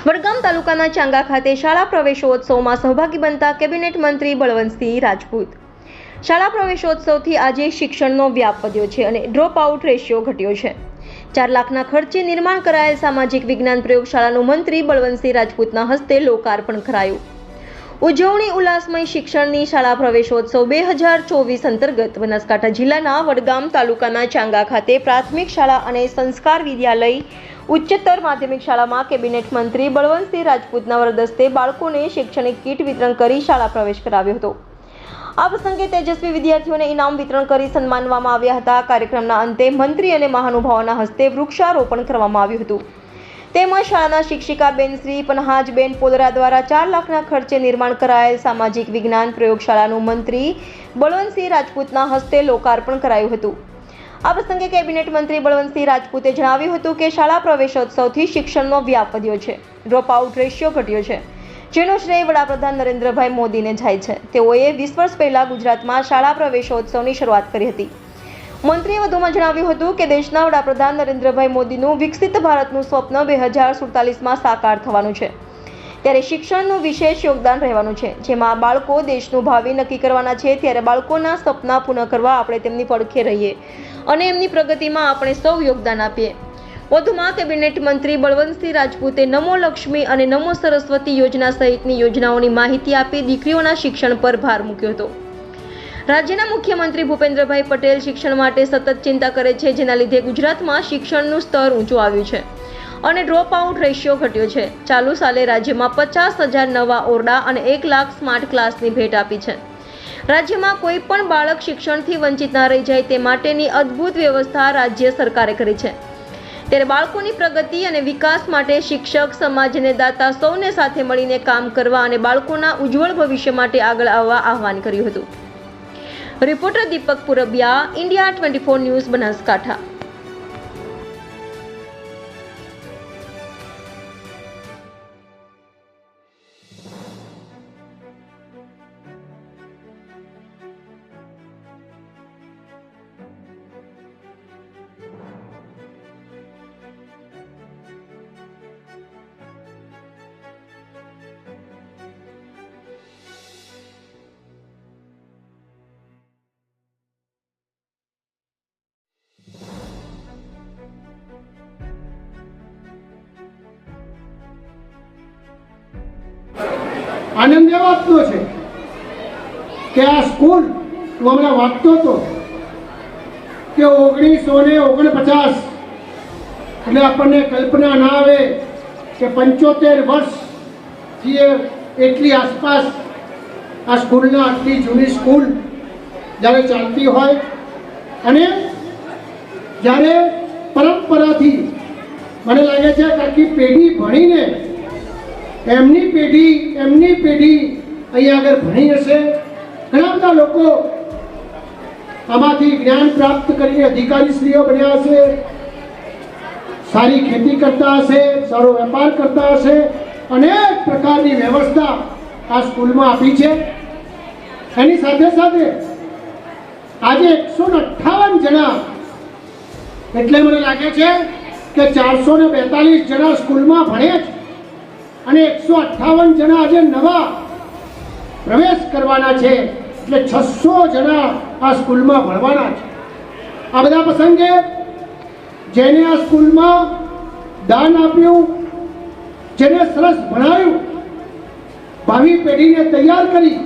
વડગામ તાલુકાના ચાંગા ખાતે શાળા પ્રવેશોત્સવમાં સહભાગી બનતા કેબિનેટ મંત્રી બળવંતસિંહ રાજપૂત। શાળા પ્રવેશોત્સવથી આજે શિક્ષણનો વ્યાપ વધ્યો છે અને ડ્રોપ આઉટ રેશિયો ઘટ્યો છે। 4 લાખના ખર્ચે નિર્માણ કરાયેલ સામાજિક વિજ્ઞાન પ્રયોગશાળાનું મંત્રી બળવંતસિંહ રાજપૂતના હસ્તે લોકાર્પણ કરાયું। ઉજવણી ઉલ્લાસમય શિક્ષણની શાળા પ્રવેશોત્સવ 2024 અંતર્ગત બનાસકાંઠા જિલ્લાના વડગામ તાલુકાના ચાંગા ખાતે પ્રાથમિક શાળા અને સંસ્કાર વિદ્યાલય ઉચ્ચતર માધ્યમિક શાળામાં કેબિનેટ મંત્રી બળવંતસિંહ રાજપૂતના વરદસ્તે બાળકોને શૈક્ષણિક કીટ વિતરણ કરી શાળા પ્રવેશ કરાવ્યો હતો। આ પ્રસંગે તેજસ્વી વિદ્યાર્થીઓને ઇનામ વિતરણ કરી સન્માનવામાં આવ્યા હતા। કાર્યક્રમના અંતે મંત્રી અને મહાનુભાવોના હસ્તે વૃક્ષારોપણ કરવામાં આવ્યું હતું। તેમજ શાળાના શિક્ષિકા બેન શ્રી પનહાજબેન પોદરા દ્વારા 4 લાખના ખર્ચે નિર્માણ કરાયેલ સામાજિક વિજ્ઞાન પ્રયોગશાળાનું મંત્રી બળવંતસિંહ રાજપૂતના હસ્તે લોકાર્પણ કરાયું હતું। આ પ્રસંગે કેબિનેટ મંત્રી બળવંતસિંહ રાજપૂતે જણાવ્યું હતું કે શાળા પ્રવેશોત્સવથી શિક્ષણનો વ્યાપ વધ્યો છે, ડ્રોપ આઉટ રેશિયો ઘટ્યો છે, જેનો શ્રેય વડાપ્રધાન નરેન્દ્રભાઈ મોદીને જાય છે। તેઓએ 20 વર્ષ પહેલા ગુજરાતમાં શાળા પ્રવેશોત્સવની શરૂઆત કરી હતી। મંત્રીએ વધુમાં જણાવ્યું હતું કે દેશના વડાપ્રધાન નરેન્દ્રભાઈ મોદીનું વિકસિત ભારતનું સ્વપ્ન 2047માં સાકાર થવાનું છે, ત્યારે શિક્ષણનું વિશેષ યોગદાન રહેવાનું છે, જેમાં બાળકો દેશનું ભાવિ નક્કી કરવાના છે। ત્યારે બાળકોના સપના પૂર્ણ કરવા આપણે તેમની પડખે રહીએ અને એમની પ્રગતિમાં આપણે સૌ યોગદાન આપીએ। વધુમાં કેબિનેટ મંત્રી બળવંતસિંહ રાજપૂતે નમો લક્ષ્મી અને નમો સરસ્વતી યોજના સહિતની યોજનાઓની માહિતી આપી દીકરીઓના શિક્ષણ પર ભાર મૂક્યો હતો। રાજ્યના મુખ્યમંત્રી ભૂપેન્દ્રભાઈ પટેલ શિક્ષણ માટે સતત ચિંતા કરે છે, જેના લીધે ગુજરાતમાં શિક્ષણનું સ્તર ઊંચું આવ્યું છે અને ડ્રોપ આઉટ રેશિયો ઘટ્યો છે। ચાલુ સાલે રાજ્યમાં 50,000 નવા ઓરડા અને 1 લાખ સ્માર્ટ ક્લાસની ભેટ આપી છે। રાજ્યમાં કોઈ પણ બાળક શિક્ષણથી વંચિત ના રહી જાય તે માટેની અદ્ભુત વ્યવસ્થા રાજ્ય સરકારે કરી છે। ત્યારે બાળકોની પ્રગતિ અને વિકાસ માટે શિક્ષક, સમાજ અને દાતા સૌને સાથે મળીને કામ કરવા અને બાળકોના ઉજ્જવળ ભવિષ્ય માટે આગળ આવવા આહવાન કર્યું હતું। રિપોર્ટર દીપક પુરબિયા, ઇન્ડિયા 24 ન્યૂઝ, બનાસકાંઠા। આનંદ એ વાતનો છે કે આ સ્કૂલ હું હમણાં વાંચતો હતો કે 1949 એટલે આપણને કલ્પના ના આવે કે 75 વર્ષથી એટલી આસપાસ આ સ્કૂલના આટલી જૂની સ્કૂલ જ્યારે ચાલતી હોય અને જ્યારે પરંપરાથી મને લાગે છે કે આખી પેઢી ભણીને એમની પેઢી અહીંયા આગળ ભણી હશે। ઘણા બધા લોકો આમાંથી જ્ઞાન પ્રાપ્ત કરીને અધિકારીશ્રીઓ બન્યા હશે, સારી ખેતી કરતા હશે, સારો વેપાર કરતા હશે, અનેક પ્રકારની વ્યવસ્થા આ સ્કૂલમાં આપી છે। એની સાથે સાથે આજે 158 જણા, એટલે મને લાગે છે કે 442 જણા સ્કૂલમાં ભણે છે અને 158 જણા આજે નવા પ્રવેશ કરવાના છે, એટલે 600 જણા આ સ્કૂલમાં ભણવાના છે। આ બધા પ્રસંગે જેને આ સ્કૂલમાં દાન આપ્યું, જેને સરસ ભણાવ્યું, ભાવિ પેઢીને તૈયાર કરી,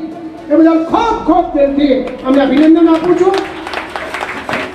એ બધા ખૂબ દિલથી અમને અભિનંદન આપું છું।